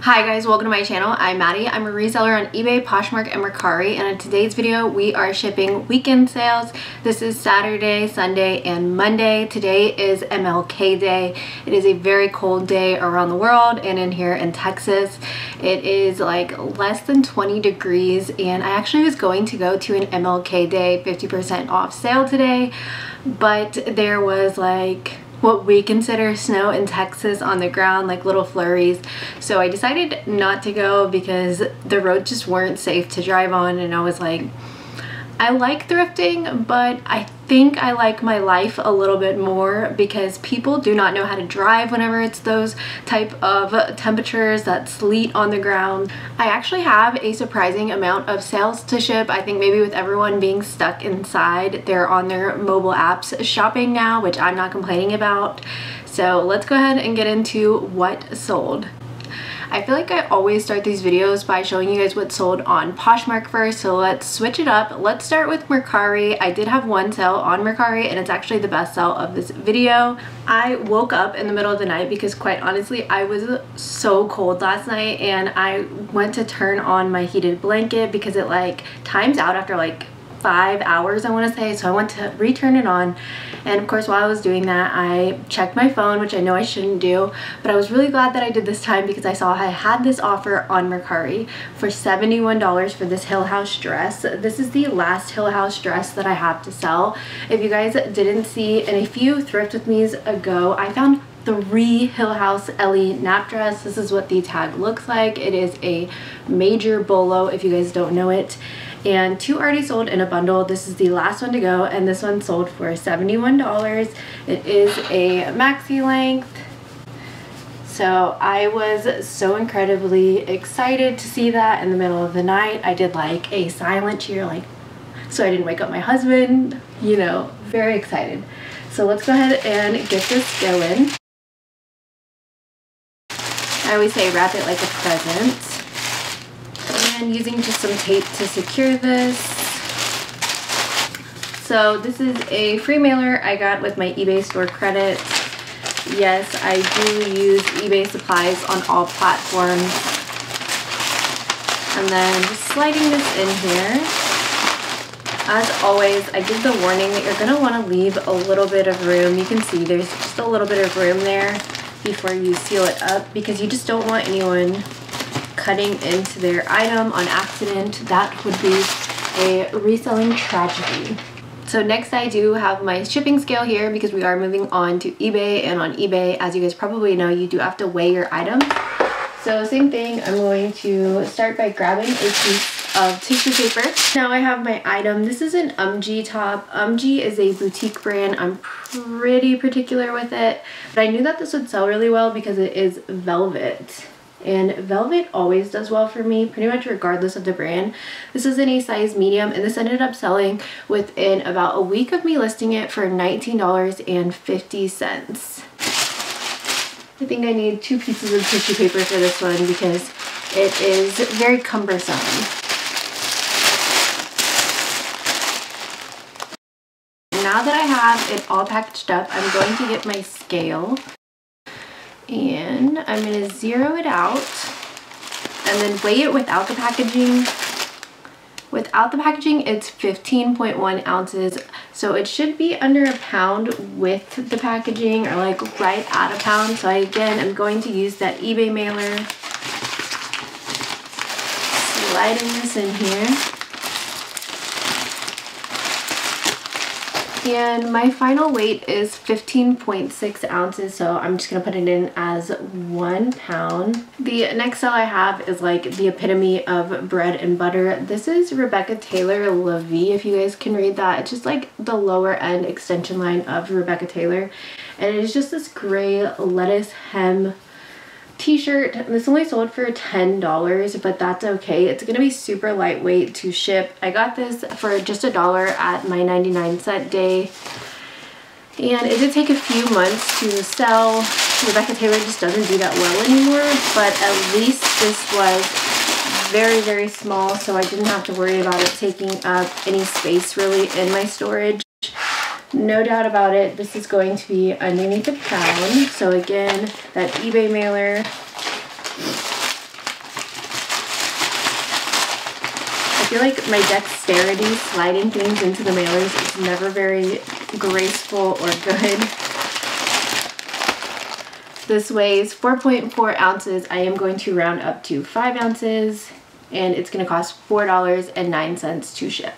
Hi guys, welcome to my channel. I'm Maddie. I'm a reseller on eBay, Poshmark, and Mercari, and in today's video we are shipping weekend sales. This is Saturday, Sunday, and Monday. Today is MLK Day. It is a very cold day around the world and in here in Texas. It is like less than 20 degrees, and I actually was going to go to an MLK Day 50% off sale today, but there was like what we consider snow in Texas on the ground, like little flurries. So I decided not to go because the roads just weren't safe to drive on, and I was like, I like thrifting, but I think I like my life a little bit more because people do not know how to drive whenever it's those type of temperatures, that sleet on the ground. I actually have a surprising amount of sales to ship. I think maybe with everyone being stuck inside, they're on their mobile apps shopping now, which I'm not complaining about. So let's go ahead and get into what sold. I feel like I always start these videos by showing you guys what sold on Poshmark first, so let's switch it up. Let's start with Mercari. I did have one sale on Mercari, and it's actually the best sale of this video. I woke up in the middle of the night because quite honestly I was so cold last night, and I went to turn on my heated blanket because it like times out after like 5 hours, I want to say. So I went to return it on, and of course while I was doing that I checked my phone, which I know I shouldn't do, but I was really glad that I did this time because I saw I had this offer on Mercari for $71 for this Hill House dress. This is the last Hill House dress that I have to sell. If you guys didn't see, in a few thrift with me's ago, I found 3 Hill House Ellie nap dress. This is what the tag looks like. It is a major bolo if you guys don't know it, and 2 already sold in a bundle. This is the last one to go, and this one sold for $71. It is a maxi length. So I was so incredibly excited to see that in the middle of the night. I did like a silent cheer, like, so I didn't wake up my husband, you know, very excited. So let's go ahead and get this going. I always say wrap it like a present. And using just some tape to secure this. So this is a free mailer I got with my eBay store credit. Yes, I do use eBay supplies on all platforms. And then just sliding this in here. As always, I give the warning that you're going to want to leave a little bit of room. You can see there's just a little bit of room there before you seal it up, because you just don't want anyone cutting into their item on accident. That would be a reselling tragedy. So next I do have my shipping scale here because we are moving on to eBay, and on eBay, as you guys probably know, you do have to weigh your items. So same thing, I'm going to start by grabbing a piece of tissue paper. Now I have my item. This is an top. is a boutique brand. I'm pretty particular with it, but I knew that this would sell really well because it is velvet. And velvet always does well for me, pretty much regardless of the brand. This is in a size medium, and this ended up selling within about a week of me listing it for $19.50. I think I need 2 pieces of tissue paper for this one because it is very cumbersome. Now that I have it all packaged up, I'm going to get my scale. And I'm going to zero it out and then weigh it without the packaging. Without the packaging, it's 15.1 ounces. So it should be under a pound with the packaging, or like right at a pound. So again, I'm going to use that eBay mailer. Sliding this in here. And my final weight is 15.6 ounces, so I'm just going to put it in as 1 pound. The next sale I have is like the epitome of bread and butter. This is Rebecca Taylor La Vie, if you guys can read that. It's just like the lower end extension line of Rebecca Taylor. And it is just this gray lettuce hem t-shirt. This only sold for $10, but that's okay. It's gonna be super lightweight to ship. I got this for just $1 at my 99-cent day, and it did take a few months to sell. Rebecca Taylor just doesn't do that well anymore, but at least this was very, very small, so I didn't have to worry about it taking up any space really in my storage. No doubt about it, this is going to be underneath a pound. So again, that eBay mailer, feel like my dexterity sliding things into the mailers is never very graceful or good. This weighs 4.4 ounces. I am going to round up to 5 ounces, and it's going to cost $4.09 to ship.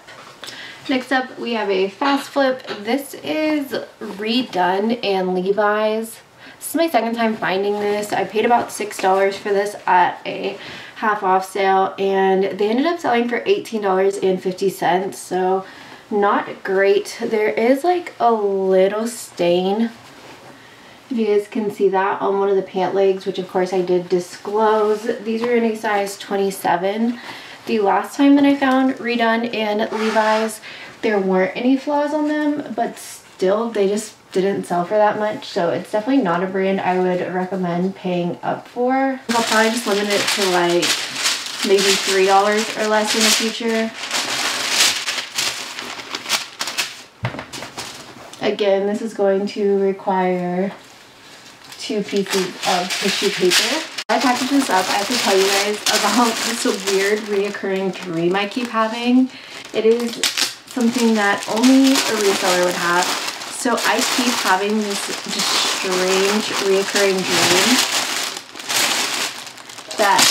Next up, we have a fast flip. This is Redone and Levi's. This is my second time finding this. I paid about $6 for this at a half off sale, and they ended up selling for $18.50, so not great. There is like a little stain, if you guys can see that, on one of the pant legs, which of course I did disclose. These are in a size 27. The last time that I found Redone and Levi's, there weren't any flaws on them, but still they just didn't sell for that much, so it's definitely not a brand I would recommend paying up for. I'll probably just limit it to like maybe $3 or less in the future. Again, this is going to require 2 pieces of tissue paper. I packaged this up. I have to tell you guys about this weird reoccurring dream I keep having. It is something that only a reseller would have. So I keep having this just strange reoccurring dream that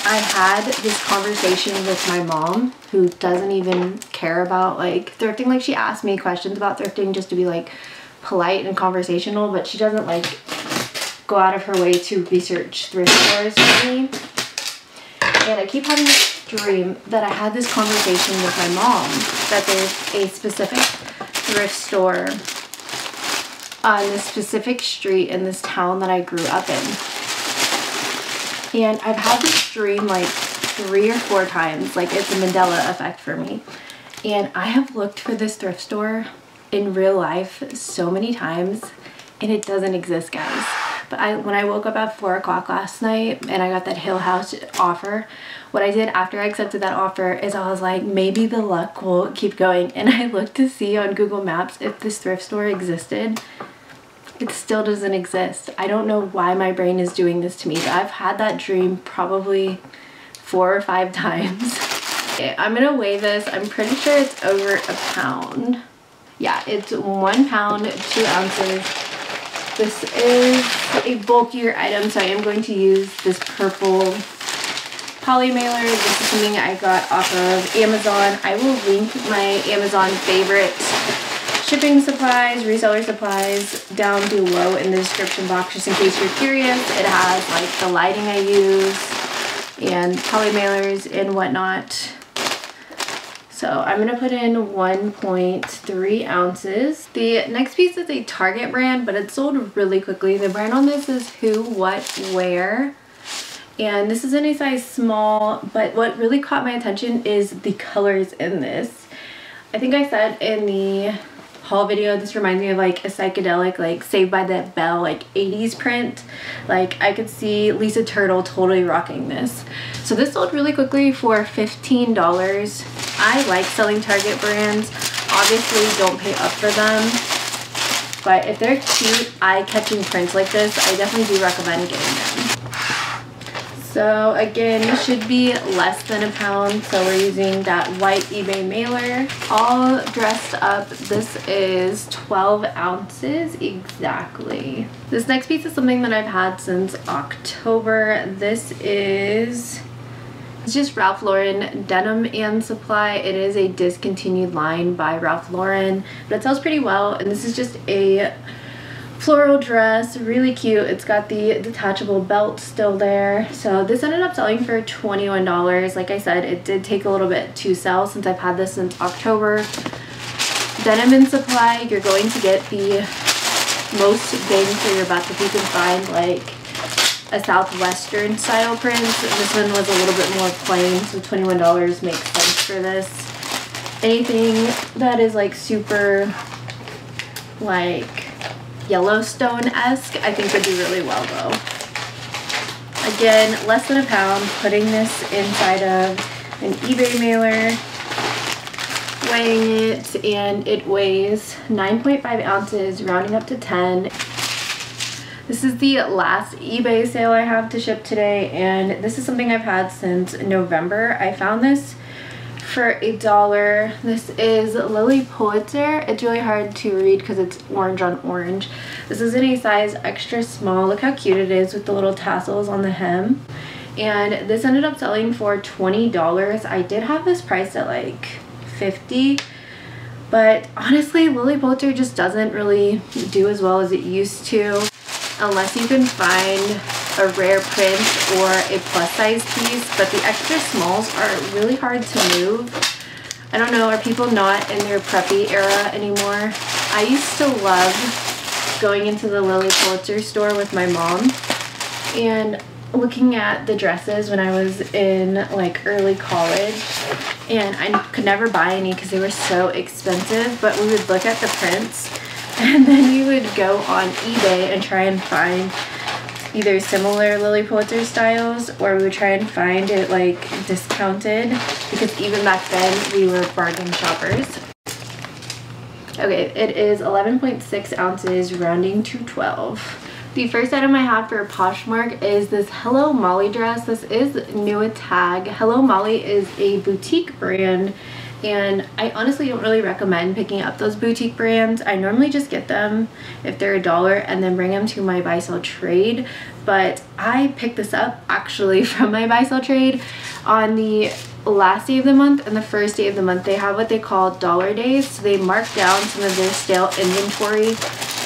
I had this conversation with my mom, who doesn't even care about like thrifting. Like, she asked me questions about thrifting just to be like polite and conversational, but she doesn't like go out of her way to research thrift stores for me. And I keep having this dream that I had this conversation with my mom, that there's a specific thrift store on this specific street in this town that I grew up in. And I've had this dream like 3 or 4 times. Like, it's a Mandela effect for me. And I have looked for this thrift store in real life so many times, and it doesn't exist, guys. But when I woke up at 4 o'clock last night and I got that Hill House offer, what I did after I accepted that offer is I was like, maybe the luck will keep going. And I looked to see on Google Maps if this thrift store existed. It still doesn't exist. I don't know why my brain is doing this to me, but I've had that dream probably 4 or 5 times. Okay, I'm gonna weigh this. I'm pretty sure it's over a pound. Yeah, it's 1 pound, 2 ounces. This is a bulkier item, so I am going to use this purple poly mailer. This is something I got off of Amazon. I will link my Amazon favorite shipping supplies, reseller supplies down below in the description box, just in case you're curious. It has like the lighting I use and poly mailers and whatnot. So I'm going to put in 1.3 ounces. The next piece is a Target brand, but it's sold really quickly. The brand on this is Who, What, Where. And this is in a size small, but what really caught my attention is the colors in this. I think I said in the haul video, this reminds me of like a psychedelic, like Saved by the Bell, like 80s print. Like, I could see Lisa Turtle totally rocking this. So this sold really quickly for $15. I like selling Target brands. Obviously, don't pay up for them. But if they're cute, eye-catching prints like this, I definitely do recommend getting them. So again, this should be less than a pound. So we're using that white eBay mailer. All dressed up, this is 12 ounces exactly. This next piece is something that I've had since October. This is... it's just Ralph Lauren Denim and Supply. It is a discontinued line by Ralph Lauren, but it sells pretty well. And this is just a floral dress, really cute. It's got the detachable belt still there. So this ended up selling for $21. Like I said, it did take a little bit to sell since I've had this since October. Denim and Supply, you're going to get the most bang for your buck if you can find like a Southwestern style print. This one was a little bit more plain, so $21 makes sense for this. Anything that is like super like Yellowstone-esque, I think would do really well though. Again, less than a pound, putting this inside of an eBay mailer, weighing it, and it weighs 9.5 ounces, rounding up to 10. This is the last eBay sale I have to ship today, and this is something I've had since November. I found this for $1. This is Lily Pulitzer. It's really hard to read because it's orange on orange. This is in a size extra small. Look how cute it is with the little tassels on the hem. And this ended up selling for $20. I did have this priced at like $50. But honestly, Lily Pulitzer just doesn't really do as well as it used to, unless you can find a rare print or a plus size piece. But the extra smalls are really hard to move. I don't know, are people not in their preppy era anymore? I used to love going into the Lily Pulitzer store with my mom and looking at the dresses when I was in like early college, and I could never buy any because they were so expensive, but we would look at the prints and then we would go on eBay and try and find either similar Lily Pulitzer styles, or we would try and find it like discounted, because even back then we were bargain shoppers. Okay, it is 11.6 ounces rounding to 12. The first item I have for Poshmark is this Hello Molly dress. This is new at tag. Hello Molly is a boutique brand, and I honestly don't really recommend picking up those boutique brands. I normally just get them if they're $1 and then bring them to my buy sell trade. But I picked this up actually from my buy sell trade on the last day of the month and the first day of the month. They have what they call dollar days, so they mark down some of their stale inventory,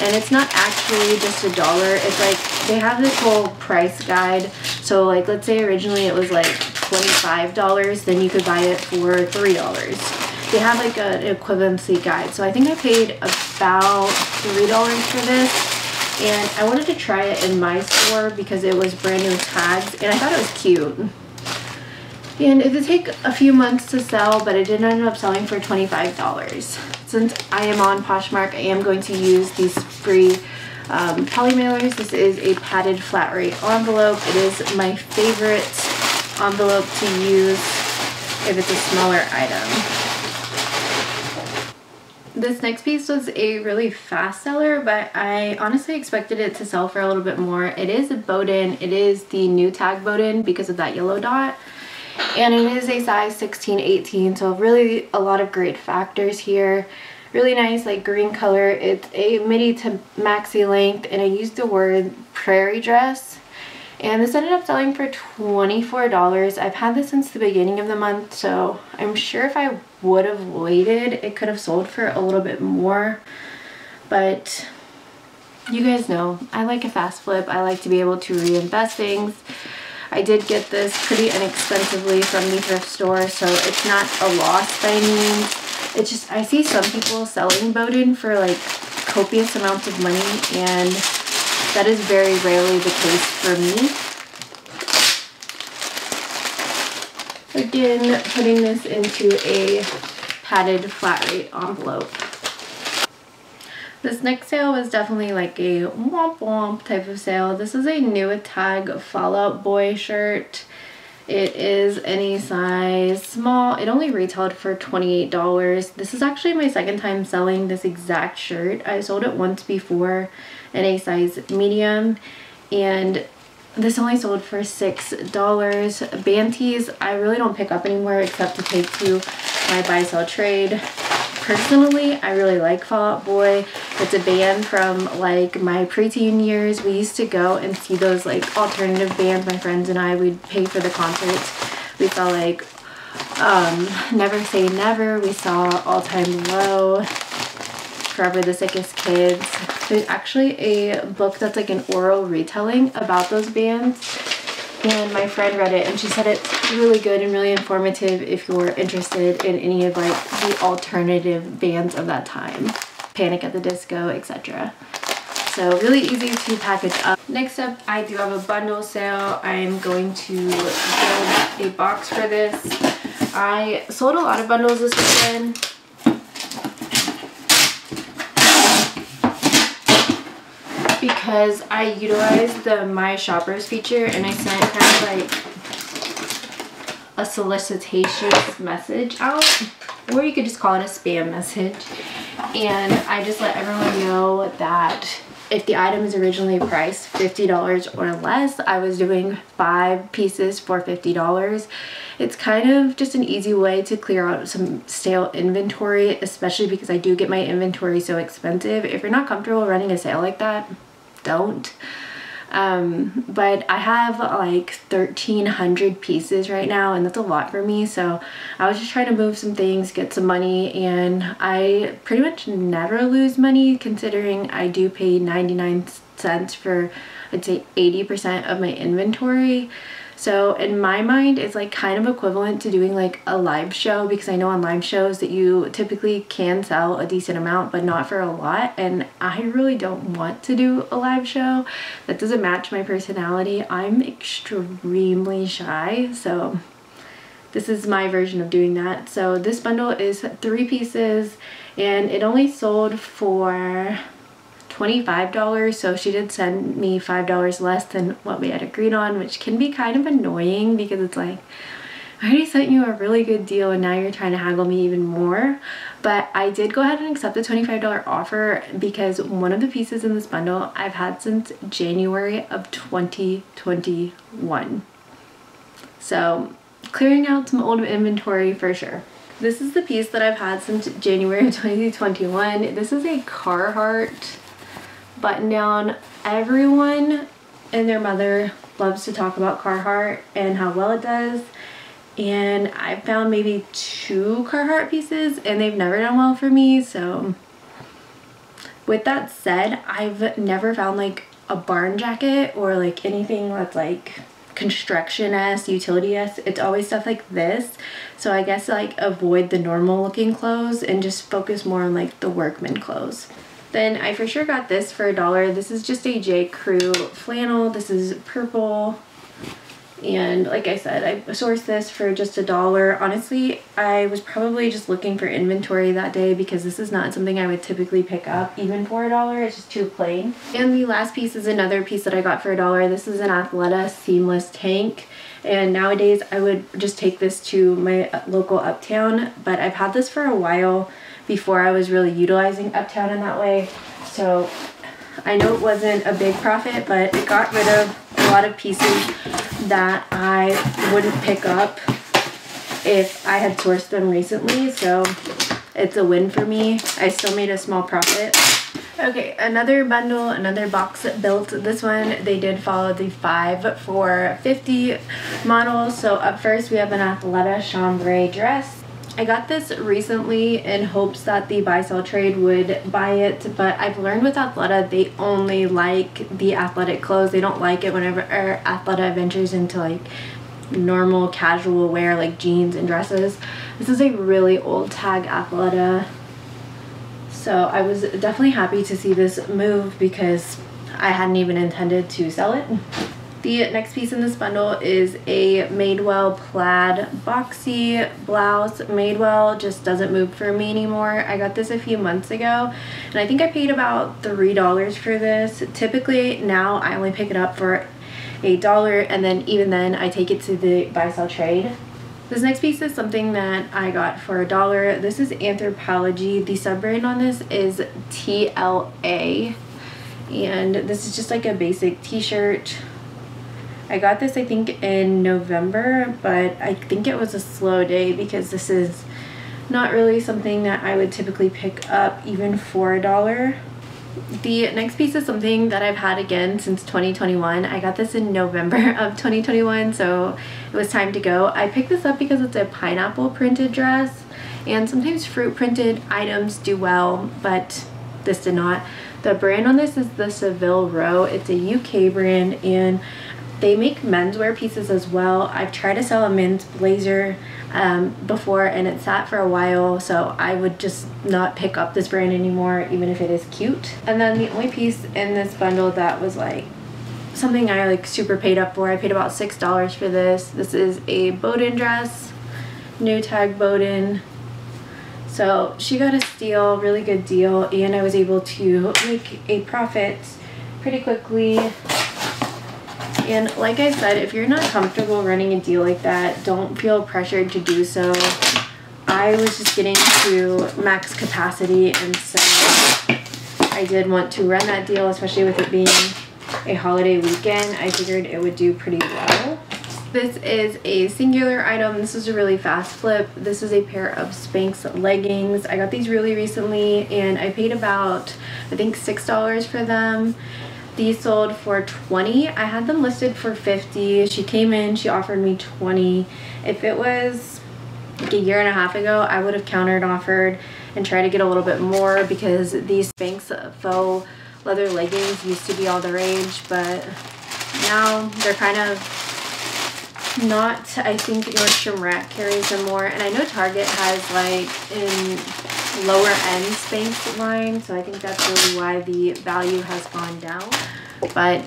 and it's not actually just $1. It's like they have this whole price guide. So like, let's say originally it was like $25, then you could buy it for $3. They have like an equivalency guide. So I think I paid about $3 for this, and I wanted to try it in my store because it was brand new tags and I thought it was cute. And it did take a few months to sell, but it did end up selling for $25. Since I am on Poshmark, I am going to use these free poly mailers. This is a padded flat rate envelope. It is my favorite envelope to use if it's a smaller item. This next piece was a really fast seller, but I honestly expected it to sell for a little bit more. It is a Bowden. It is the new tag Bowden because of that yellow dot. And it is a size 16-18, so really a lot of great factors here. Really nice like green color. It's a midi to maxi length, and I used the word prairie dress. And this ended up selling for $24. I've had this since the beginning of the month, so I'm sure if I would have waited, it could have sold for a little bit more. But you guys know, I like a fast flip. I like to be able to reinvest things. I did get this pretty inexpensively from the thrift store, so it's not a loss by any means. It's just, I see some people selling Bowden for like copious amounts of money, and that is very rarely the case for me. Again, putting this into a padded flat rate envelope. This next sale was definitely like a womp womp type of sale. This is a new at tag Fallout Boy shirt. It is any size small. It only retailed for $28. This is actually my second time selling this exact shirt. I sold it once before in a size medium, and this only sold for $6. Band tees I really don't pick up anymore except to take to my buy sell trade. Personally, I really like Fall Out Boy. It's a band from like my preteen years. We used to go and see those like alternative bands. My friends and I, we'd pay for the concerts. We saw like Never Say Never. We saw All Time Low, Forever the Sickest Kids. There's actually a book that's like an oral retelling about those bands, and my friend read it and she said it's really good and really informative if you're interested in any of like the alternative bands of that time, Panic at the Disco, etc. So really easy to package up. Next up, I do have a bundle sale. I'm going to build a box for this. I sold a lot of bundles this weekend. Because I utilized the My Shoppers feature, and I sent kind of like a solicitation message out, or you could just call it a spam message, and I just let everyone know that if the item is originally priced $50 or less, I was doing 5 pieces for $50. It's kind of just an easy way to clear out some stale inventory, especially because I do get my inventory so expensive. If you're not comfortable running a sale like that, don't. But I have like 1,300 pieces right now, and that's a lot for me. So I was just trying to move some things, get some money, and I pretty much never lose money considering I do pay 99 cents for, I'd say, 80% of my inventory. So in my mind, it's like kind of equivalent to doing like a live show, because I know on live shows that you typically can sell a decent amount, but not for a lot. And I really don't want to do a live show. That doesn't match my personality. I'm extremely shy. So this is my version of doing that. So this bundle is 3 pieces and it only sold for $25, so she did send me $5 less than what we had agreed on, which can be kind of annoying because it's like, I already sent you a really good deal and now you're trying to haggle me even more. But I did go ahead and accept the $25 offer because one of the pieces in this bundle I've had since January of 2021. So clearing out some old inventory for sure. This is the piece that I've had since January of 2021. This is a Carhartt button down. Everyone and their mother loves to talk about Carhartt and how well it does, and I found maybe 2 Carhartt pieces and they've never done well for me. So with that said, I've never found like a barn jacket or like anything that's like construction-esque, utility-esque. It's always stuff like this. So I guess like avoid the normal looking clothes and just focus more on like the workman clothes. Then I for sure got this for $1. This is just a J. Crew flannel. This is purple. And like I said, I sourced this for just $1. Honestly, I was probably just looking for inventory that day because this is not something I would typically pick up even for $1. It's just too plain. And the last piece is another piece that I got for $1. This is an Athleta seamless tank. And nowadays I would just take this to my local Uptown, but I've had this for a while before I was really utilizing Uptown in that way. So I know it wasn't a big profit, but it got rid of a lot of pieces that I wouldn't pick up if I had sourced them recently. So it's a win for me. I still made a small profit. Okay, another bundle, another box built. This one, they did follow the 5 for $50 model. So up first we have an Athleta chambray dress. I got this recently in hopes that the buy-sell trade would buy it, but I've learned with Athleta, they only like the athletic clothes. They don't like it whenever Athleta ventures into like normal casual wear like jeans and dresses. This is a really old tag Athleta. So I was definitely happy to see this move because I hadn't even intended to sell it. The next piece in this bundle is a Madewell plaid boxy blouse. Madewell just doesn't move for me anymore. I got this a few months ago and I think I paid about $3 for this. Typically now I only pick it up for $8, and then even then I take it to the buy-sell trade. This next piece is something that I got for $1. This is Anthropology. The sub-brand on this is TLA, and this is just like a basic t-shirt. I got this I think in November, but I think it was a slow day because this is not really something that I would typically pick up even for $1. The next piece is something that I've had again since 2021. I got this in November of 2021, so it was time to go. I picked this up because it's a pineapple printed dress, and sometimes fruit printed items do well, but this did not. The brand on this is the Savile Row. It's a UK brand, and they make menswear pieces as well. I've tried to sell a men's blazer before and it sat for a while, so I would just not pick up this brand anymore even if it is cute. And then the only piece in this bundle that was like something I like super paid up for, I paid about $6 for this. This is a Bowden dress, new tag Bowden. So she got a steal, really good deal, and I was able to make a profit pretty quickly. And like I said, if you're not comfortable running a deal like that, don't feel pressured to do so. I was just getting to max capacity, and so I I did want to run that deal, especially with it being a holiday weekend. I figured it would do pretty well. This is a singular item. This is a really fast flip. This is a pair of Spanx leggings. I got these really recently and I paid about, I think, $6 for them. These sold for $20. I had them listed for $50. She came in, she offered me $20. If it was like a year and a half ago, I would have countered offered and tried to get a little bit more, because these Spanx faux leather leggings used to be all the rage, but now they're kind of not. I think Nordstrom Rack carries them more, and I know Target has like in lower end Spanx line, so I think that's really why the value has gone down. But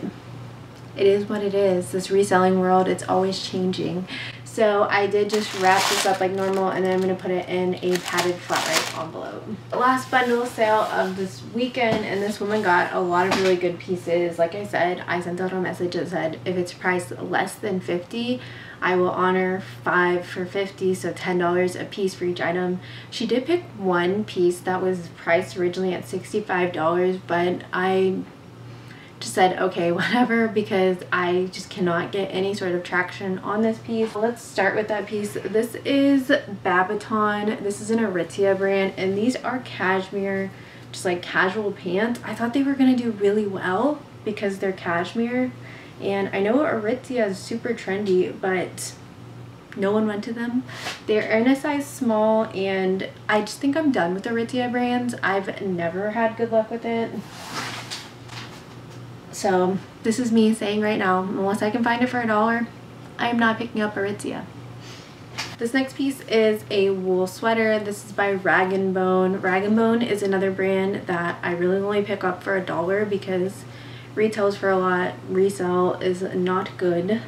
it is what it is. This reselling world, it's always changing. So I did just wrap this up like normal, and then I'm going to put it in a padded flat white envelope. The last bundle sale of this weekend, and this woman got a lot of really good pieces. Like I said, I sent out a message that said if it's priced less than $50, I will honor 5 for $50, so $10 a piece for each item. She did pick one piece that was priced originally at $65, but I just said okay, whatever, because I just cannot get any sort of traction on this piece. Let's start with that piece. This is Babaton. This is an Aritzia brand, and these are cashmere, just like casual pants. I thought they were gonna do really well because they're cashmere, and I know Aritzia is super trendy, but no one went to them. They're in a size small, and I just think I'm done with Aritzia brands. I've never had good luck with it. So this is me saying right now, unless I can find it for $1, I am not picking up Aritzia. This next piece is a wool sweater. This is by Rag & Bone. Rag & Bone is another brand that I really only pick up for $1 because retails for a lot. Resell is not good.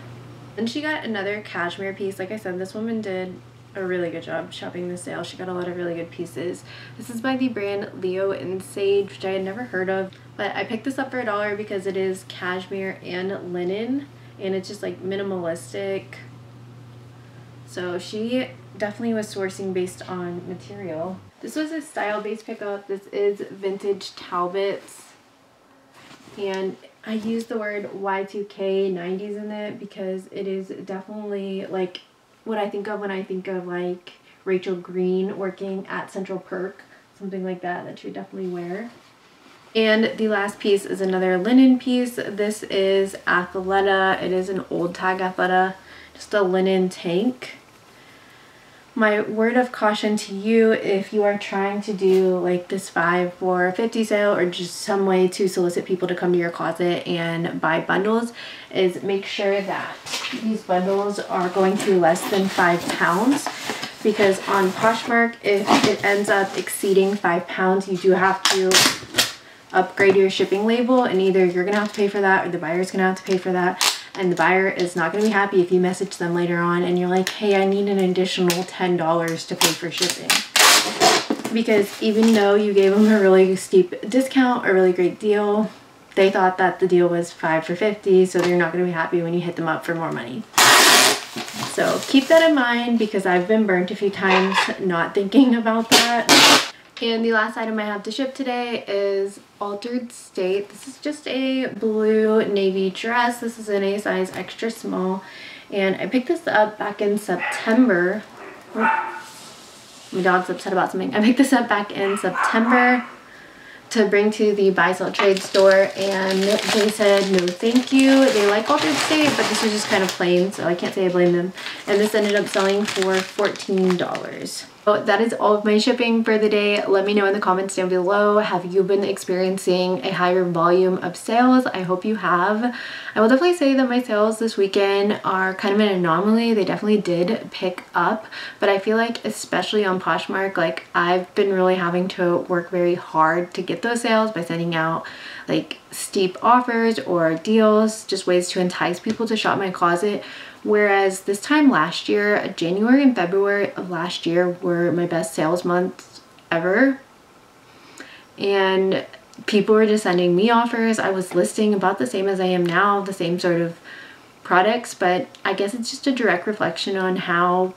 And she got another cashmere piece. Like I said, this woman did a really good job shopping the sale. She got a lot of really good pieces. This is by the brand Leo and Sage, which I had never heard of, but I picked this up for $1 because it is cashmere and linen, and it's just like minimalistic. So she definitely was sourcing based on material. This was a style-based pickup. This is vintage Talbots, and I used the word Y2K 90s in it because it is definitely like what I think of when I think of like Rachel Green working at Central Perk, something like that you would definitely wear. And the last piece is another linen piece. This is Athleta. It is an old tag Athleta, just a linen tank. My word of caution to you, if you are trying to do like this 5 for $50 sale, or just some way to solicit people to come to your closet and buy bundles, is make sure that these bundles are going to be less than 5 pounds. Because on Poshmark, if it ends up exceeding 5 pounds, you do have to upgrade your shipping label, and either you're going to have to pay for that or the buyer's going to have to pay for that. And the buyer is not going to be happy if you message them later on and you're like, hey, I need an additional $10 to pay for shipping. Because even though you gave them a really steep discount, a really great deal, they thought that the deal was 5 for $50, so they're not going to be happy when you hit them up for more money. So keep that in mind, because I've been burnt a few times not thinking about that. And the last item I have to ship today is Altered State. This is just a blue navy dress. This is in a size extra small, and I picked this up back in September. Oh, my dog's upset about something. I picked this up back in September to bring to the buy sell trade store, and they said no thank you. They like Altered State, but this was just kind of plain, so I can't say I blame them. And this ended up selling for $14. So that is all of my shipping for the day. Let me know in the comments down below, have you been experiencing a higher volume of sales? I hope you have. I will definitely say that my sales this weekend are kind of an anomaly. They definitely did pick up, but I feel like especially on Poshmark, like I've been really having to work very hard to get those sales by sending out like steep offers or deals, just ways to entice people to shop my closet. Whereas this time last year, January and February of last year were my best sales months ever. And people were just sending me offers. I was listing about the same as I am now, the same sort of products, but I guess it's just a direct reflection on how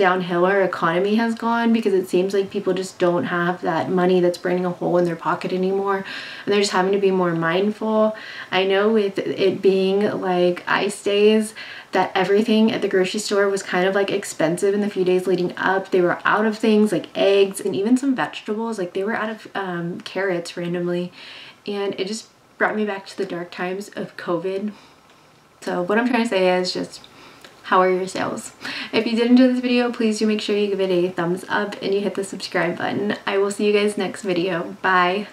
downhill our economy has gone, because it seems like people just don't have that money that's burning a hole in their pocket anymore, and they're just having to be more mindful. I know with it being like ice days, that everything at the grocery store was kind of like expensive in the few days leading up. They were out of things like eggs and even some vegetables. Like they were out of carrots randomly, and it just brought me back to the dark times of COVID. So what I'm trying to say is just, how are your sales? If you did enjoy this video, please do make sure you give it a thumbs up and you hit the subscribe button. I will see you guys next video. Bye.